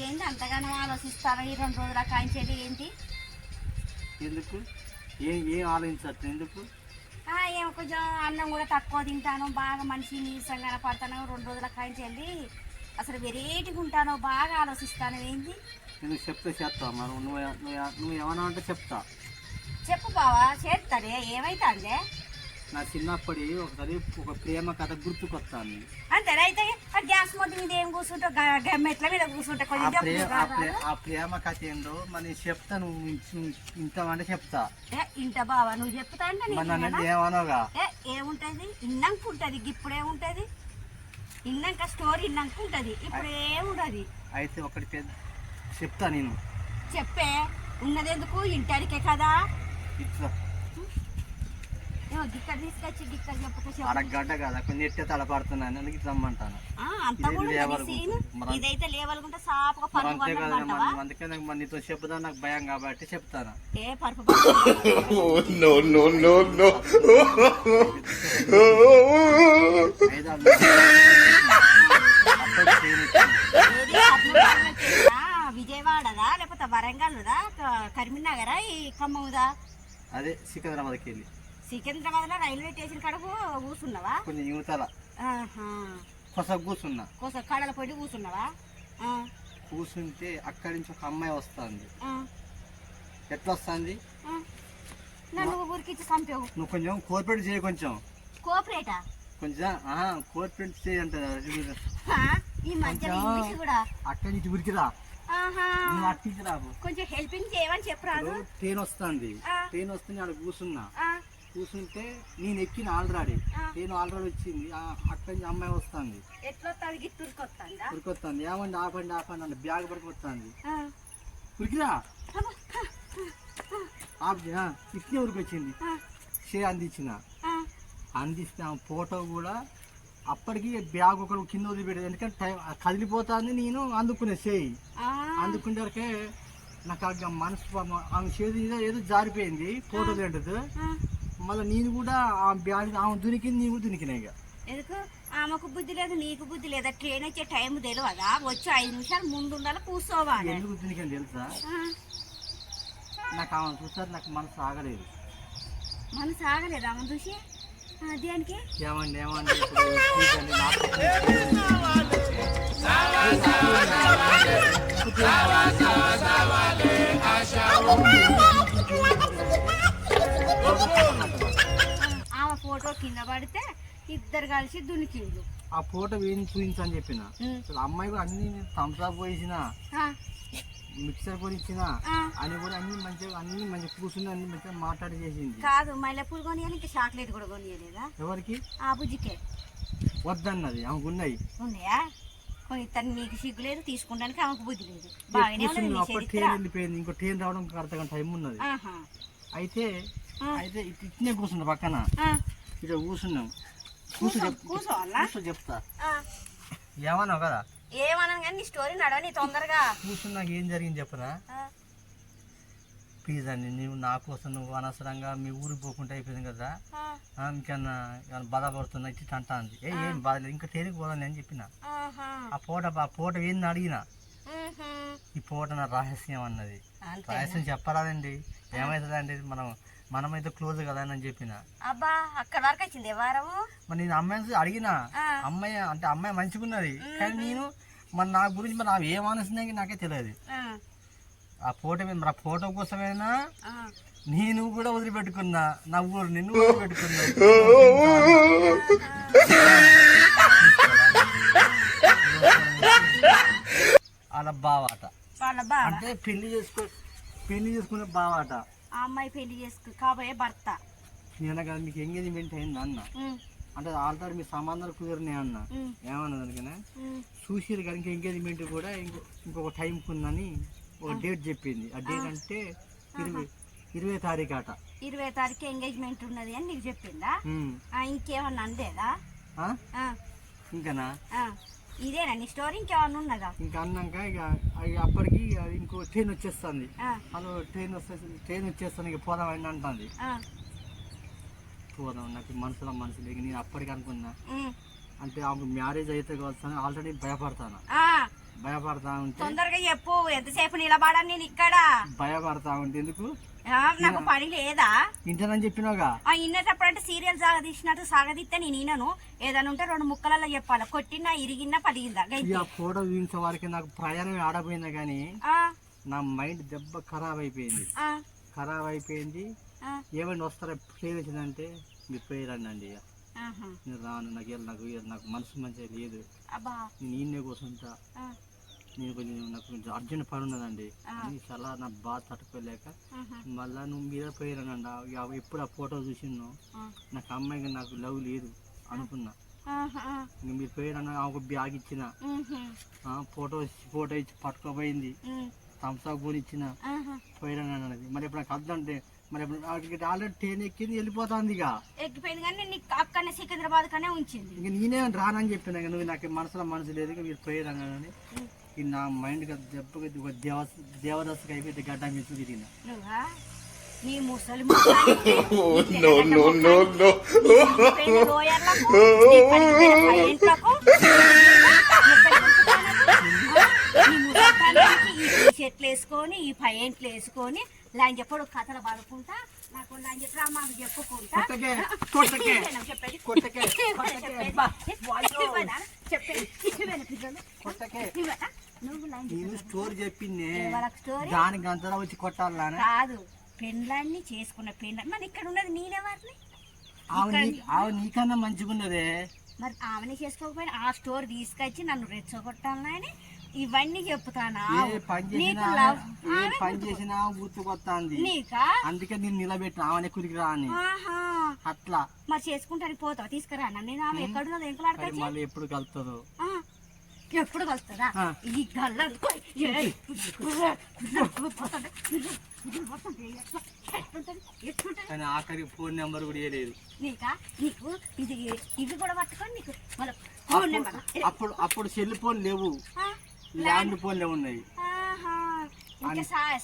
ఏంటి అంతగానో ఆలోచిస్తాను ఈ 2 రోజుల కాంచేది ఏంటి ఎందుకు ఏం ఆలోచించచ్చు ఎందుకు ఏమో కొంచెం అన్నం కూడా తక్కువ తింటాను బాగా మనిషి నీరసంగా పడతాను 2 రోజుల కాంచెల్లి అసలు వెరైటీగా ఉంటాను బాగా ఆలోచిస్తాను ఏంటి నేను చెప్తే చేస్తా మరి నువ్వు ఏమన్నా అంటే చెప్తా చెప్పు బావా చేస్తానే ఏమైతే నా చిన్నప్పటి ఒకసారి ఒక ప్రేమ కథ గుర్తుకొస్తాను అంతేనా అయితే గ్యాస్ మొద్దు మీద ఏం కూర్చుంటావు మెట్ల మీద కూర్చుంటా ఆ ప్రేమ కథ ఏందో మరి చెప్తా నువ్వు ఇంతమంటే చెప్తా ఇంట బావా నువ్వు చెప్తా అంటే ఏమనోగా ఏముంటది ఇన్నాక ఉంటది ఇప్పుడు ఏముంటది ఇన్నాక స్టోరీ ఇన్నాక ఉంటది ఇప్పుడు ఏముంటది అయితే ఒకటి చెప్తా నేను చెప్పే ఉన్నదెందుకు ఇంటానికే కదా ఇట్లా గిక్కడ తీసుకొచ్చి గిక్కడ చెప్పక అరగంట కదా కొంచెం ఎట్టే తలపడుతున్నాను అందుకు రమ్మంటాను ఇదైతే లేవలుకుంటే సాపుగా అంతే కదా అందుకే నాకు మరి నీతో చెప్పుదా నాకు భయం కాబట్టి చెప్తాను ఏ పరుపు విజయవాడదా లేకపోతే వరంగల్దా కరీంనగరా ఈ ఖమ్మందా అదే సికింద్రాబాద్కి వెళ్ళి సికింద్రాబాద్ లో రైల్వే స్టేషన్ కాడ కూర్చున్నావా కొంచెం యువతల కొసకు కూర్చున్నా కడల పొడి కూర్చున్నావా కూర్చుంటే అక్కడి నుంచి ఒక అమ్మాయి వస్తుంది ఎట్లా వస్తుంది నన్ను ఊరికిచ్చి చంపావు నువ్వు కొంచెం కోఆపరేట్ చేయ కొంచెం కోఆపరేటా కొంచెం కోఆపరేట్ చేయ అంటే ఈ మధ్య ఇంగ్లీష్ కూడా అక్కడి నుంచి ఉరికిరా అట్టించి రాబు కొంచెం హెల్పింగ్ చేయమని చెప్పరాదు ట్రైన్ వస్తుంది ట్రైన్ వస్తుంది ఆడ కూర్చున్నా కూర్చుంటే నేను ఎక్కిన ఆల్రెడీ నేను ఆల్రెడీ వచ్చింది అక్కడి నుంచి అమ్మాయి వస్తుంది ఉరికొస్తుంది ఏమండి ఆపండి ఆపండి అంటే బ్యాగ్ పడుకొస్తుంది ఉరికిరా ఇట్లే ఉరికొచ్చింది షే అందించిన అందిస్తే ఆ ఫోటో కూడా అప్పటికి బ్యాగ్ ఒకరు కింద వదిలిపెట్టేది ఎందుకంటే టైం కదిలిపోతుంది నేను అందుకునే చేయి అందుకునే వరకే నాకు మనసు ఆమె చేతి ఏదో జారిపోయింది ఫోటో తింటది మళ్ళీ నేను కూడా ఆ బ్యాగ్ ఆమె దునికింది నీకు దునికినా ఇక ఎందుకు ఆమెకు బుద్ధి లేదు నీకు బుద్ధి లేదా ట్రైన్ వచ్చే టైం తెలియదా వచ్చి 5 నిమిషాలు ముందు ఉండాలి కూర్చోవాలి ఎందుకు దునికని తెలుసా నాకు ఆమె చూసారు నాకు మనసు ఆగలేదు ఆమె చూసి దేనికి ఏమండి ఏమండి ఆమె ఫోటో కింద పడితే ఇద్దరు కలిసి దునికిండు ఆ ఫోటో వేసి చూపించని చెప్పిన అమ్మాయి కూడా అన్ని థమ్స్అప్ పోయిన మిక్సర్ కొని ఇచ్చిన అని కూడా అన్ని మంచిగా కూర్చుని అన్ని మంచిగా మాట్లాడి చేసింది కాదు మల్లెపూలు కొనియాలి ఇంకా చాక్లెట్ కూడా కొనియలేదా ఎవరికి ఆ బుజ్జికే వద్దన్నది ఆమెకు ఉన్నాయా కొని తను నీకు సిగ్గు లేదు తీసుకుంటానికి ఆమెకు బుద్ధి లేదు అప్పుడు ట్రైన్ వెళ్ళిపోయింది ఇంకో ట్రైన్ రావడం అర్ధగంట టైం ఉన్నది అయితే అయితే ఇట్నే కూర్చున్నా పక్కన ఇట్లా కూర్చున్నాం కూర్చో చెప్తా ఏమన్నావు కదా ఏమన్నా కానీ నీ స్టోరీ నడవని తొందరగా కూర్చున్నాక ఏం జరిగింది చెప్పనా ప్లీజ్ అండి నువ్వు నా కోసం నువ్వు అనవసరంగా మీ ఊరికి పోకుండా అయిపోయింది కదా ఇంకన్నా బాధపడుతున్నా ఇట్లా అంటాంది ఏం బాధ లేదు ఇంకా తేలికి పోదాం అని చెప్పిన ఆ పూట ఏంది అడిగిన ఈ పూట నా రహస్యం అన్నది రహస్యం చెప్పరాదండి ఏమవుతుందండి మనమైతే క్లోజ్ కదా అని చెప్పిన అబ్బా అక్కడ వరకు వచ్చింది వారము మరి నేను అమ్మాయి అడిగిన అమ్మాయి మంచిగా ఉన్నది కానీ నేను మరి నా గురించి మరి అవి ఏం ఆలోచించింది నాకే తెలియదు ఆ ఫోటో మీద మరి ఆ ఫోటో కోసమైనా నేను కూడా వదిలిపెట్టుకున్నా నా ఊరు నిన్ను వదిలిపెట్టుకున్నా అలా బావాట అంటే పెళ్లి చేసుకునే బావాట ఆ అమ్మాయి పెళ్లి చేసుకు కాబోయే భర్త నేను కదా మీకు ఎంగేజ్మెంట్ అయింది అన్న అంటే ఆల్రెడీ మీ సంబంధాలు కుదిరినాయి అన్న ఏమన్నది అందుకనే చూసిరు కానీ ఎంగేజ్మెంట్ కూడా ఇంకొక టైంకి ఉందని ఒక డేట్ చెప్పింది ఆ డేట్ అంటే 20 తారీఖు అట 20 తారీఖు ఎంగేజ్మెంట్ ఉన్నది అని నీకు చెప్పిందా ఇంకేమన్నా అందేదా ఇంకనా ఇదేనా నీ స్టోరీ ఇంకేమన్నా ఉన్నదా ఇంకా అన్నాక ఇక అప్పటికి ఇంకో ట్రైన్ వచ్చేస్తుంది హలో ట్రైన్ వచ్చేస్తాను ఇక పోదామని అంటుంది పోదాం నాకు మనసులో లేక నేను అప్పటికి అనుకున్నా అంటే ఆమె మ్యారేజ్ అయితే కావచ్చు ఆల్రెడీ భయపడతాను భయపడతా ఉంటే తొందరగా చెప్పు, ఎంతసేపు నిలబడాను నేను ఇక్కడ? భయపడతా ఉంటే ఎందుకు? నాకు పని లేదా? ఇంటనని చెప్పినావుగా. ఇన్నటప్పుడంటే సీరియల్ సాగదీసినట్టు సాగదీస్తే నేను ఈనను. ఏదైనా ఉంటే 2 ముక్కలలో చెప్పాలి. కొట్టినా, ఇరిగినా, పలిగిందా. ఆ ఫోటో చూపించే వారికి నాకు ప్రయాణం ఆడపోయిందా కానీ నా మైండ్ దెబ్బ ఖరాబ్ అయిపోయింది. ఏమైనా వస్తారా ప్లేన్ వచ్చిందంటే మీరు పోయిరండి. ఇక నేను రాను, నాకు మనసు మంచిగా లేదు. నేను ఈయనే కూర్చుంటా. నేను నాకు అర్జెంట్ పని ఉన్నదండి. చాలా నా బాధ తట్టుకోలేక మళ్ళా నువ్వు మీద పోయిరానండి. ఎప్పుడు ఆ ఫోటో చూసిను నాకు అమ్మాయికి నాకు లవ్ లేదు అనుకున్నా. మీరు పోయిరన్న ఒక బ్యాగ్ ఇచ్చిన, ఫోటో ఇచ్చి పట్టుకోపోయింది, థమ్స్అప్ కూడా ఇచ్చిన, పోయిరానన్నది. మరి ఇప్పుడు నాకు అర్థంటే మరి ఆల్రెడీ ట్రైన్ ఎక్కింది, వెళ్ళిపోతుంది. ఇక ఎక్కిపోయింది కానీ అక్కడనే సికింద్రాబాద్ కనే ఉంచింది. ఇంక నేనే రానని చెప్పిన. నువ్వు నాకు మనసులో మనసు లేదు, మీరు పోయిరానని నా మైండ్ దెబ్బకి ఒక దేవదాసుకి అయిపోయింది. గడ్డ మీద తిరిగిన నీ ముసలి చెట్లు వేసుకొని, ఈ పైంట్లు వేసుకొని లాంటి చెప్పడు కథలు పడుకుంటా, నాకు లాంటి చెప్పి మాకు చెప్పుకుంటా నేను స్టోరీ చెప్పింది దానికి అంతలా వచ్చి కొట్టాలని కాదు. పెండ్లాన్ని చేసుకున్న పెండ్ల మరి ఇక్కడ ఉన్నది నేనెవరిని? నీకన్నా మంచిగా ఉన్నదే. మరి ఆమెని చేసుకోకపోయినా ఆ స్టోర్ తీసుకొచ్చి నన్ను రెచ్చగొట్టాలని ఇవన్నీ చెప్తానా? పని చేసినా గుర్తుకొస్తాంది నీకా, అందుకే నేను నిలబెట్టిన ఆమె కురికి రా అని. అట్లా మరి చేసుకుంటాను పోతావా? తీసుకురా నేను. ఆమె ఎక్కడున్నదో ఎంకలాడతా. మళ్ళీ ఎప్పుడు కలుతుందో? ఎప్పుడు కలుస్తుందా? ఈ గల్ల కానీ ఆఖరి ఫోన్ నెంబర్ కూడా ఇవ్వలేదు. నీకా? నీకు ఇది కూడా పట్టుకొని నీకు అప్పుడు సెల్ ఫోన్ లేవు, ల్యాండ్ ఫోన్లే ఉన్నాయి.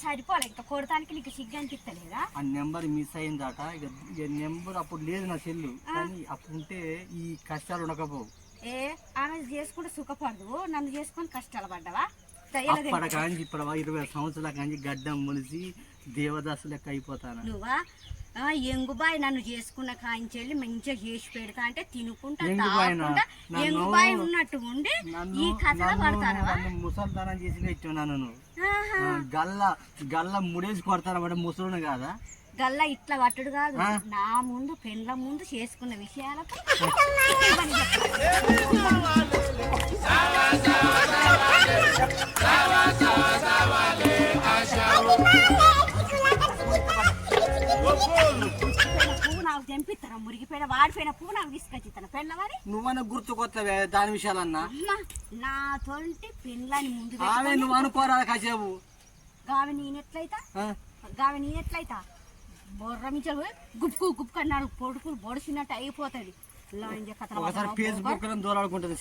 సరిపోలే ఇంకా కొడతానికి. నీకు సిగ్గు అనిపిస్తలేదా? ఆ నెంబర్ మిస్ అయిందట. ఇక నెంబర్ అప్పుడు లేదు నా సెల్లు, కానీ అప్పుడు ఉంటే ఈ కష్టాలు ఉండకపోవు. ఆమె చేసుకుంటే సుఖపడదు, నన్ను చేసుకొని కష్టాలు పడ్డావా? అప్పటికాంచి ఇప్పుడు 20 సంవత్సరాల కాంచి గడ్డం ములిసి దేవదాసు లెక్క అయిపోతాను. నువ్వా ఎంగుబాయి నన్ను చేసుకున్న కాంచెల్లి మంచిగా చేసి పెడతా అంటే తినుకుంటా ఎంగుబాయి ఉన్నట్టు ఉండి ఈ కథలో పడతాను. ముసల్తానం చేసి పెట్టాను. గల్ల ముడేసి కొడతాను ముసలును కాదా? గల్ల ఇట్లా పట్టుడు కాదు, నా ముందు పెండ్ల ముందు చేసుకున్న విషయాలకు పువ్వు నాకు తెంపిస్తారా? మురిగిపోయిన వాడిపోయిన పువ్వు నాకు తీసుకొచ్చిస్తాను పెళ్ళవారి. నువ్వన్నా గుర్తుకొస్తావే దాని విషయాలన్నా? నాతోంటి పెళ్ళని ముందు నువ్వు అనుకోరా కాసేపు. గావి నేనెట్లయితా బొర్ర మించలు గుప్పు గుప్పు అన్నాడు. పొడుకులు బొడిసినట్టు అయిపోతుంది. ఫేస్బుక్ దూరాడుకుంటుంది.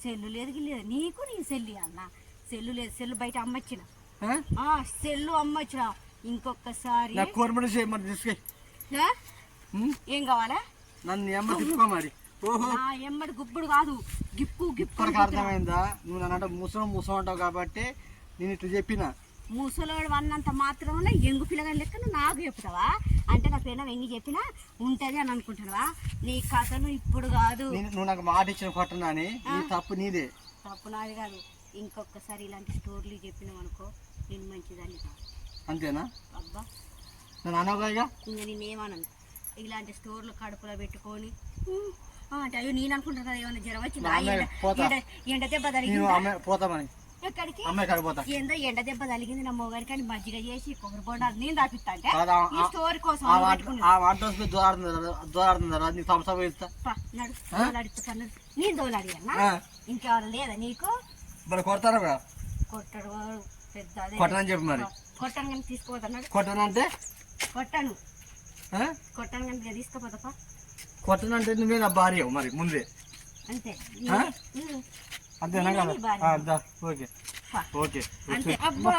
సెల్లు లేదు నీకు. నేను సెల్లు అన్న సెల్లు లేదు. సెల్లు బయట అమ్మొచ్చిన, సెల్లు అమ్మొచ్చిన. ఇంకొకసారి ఏం కావాలా? నన్ను మరి ఎమ్మడి గుప్పుడు కాదు, గిప్పు గిప్పు. అర్థమైందా? నువ్వు నన్ను ముసలం అంటావు కాబట్టి నేను ఇట్లా చెప్పిన. ముసలోడు అన్నంత మాత్రం ఎంగు పిల్లగాని లెక్క నువ్వు నాకు చెప్తావా? అంటే నా పెళ్ళ ఎంగి చెప్పినా ఉంటది అని అనుకుంటున్నావా? నీ కథను ఇప్పుడు కాదు. నువ్వు నాకు మాట ఇచ్చిన కొట్టనాని తప్పు నీదే. తప్పు నాది కాదు. ఇంకొకసారి ఇలాంటి స్టోరీలు చెప్పినావు అనుకో నేను మంచిదాన్ని కాదు. అంతేనా? అబ్బా నేను అనగా ఇంకా నేనేమన్నాను? ఇలాంటి స్టోర్లు కడుపులో పెట్టుకొని అంటే అయ్యో నేను అనుకుంటాను కదా ఏమన్నా జ్వరం వచ్చిందా, ఎండ దెబ్బ తగిలిందా? పోతామని ఎక్కడికి? ఏందో ఎండ దెబ్బ తగిలింది నా మొగారికి అని మజ్జిగ చేసి కొబ్బరి బొండాలు నేను తాపిస్తా అంటే ఈ స్టోరీ కోసం నేను దోలాడి అన్నా. ఇంకెవరు లేదా నీకు? కొడతారా? కొట్టడు పెద్ద చెప్పి మరి కొట్టాను కానీ తీసుకుపోతున్నాడు. కొట్టనంటే కొట్టాను కానీ తీసుకుపోతా. కొట్టనంటే నువ్వే నా భార్య మరి ముందే. అంతే అంతేనా కదా? Okay okay. అంతే. అబ్బా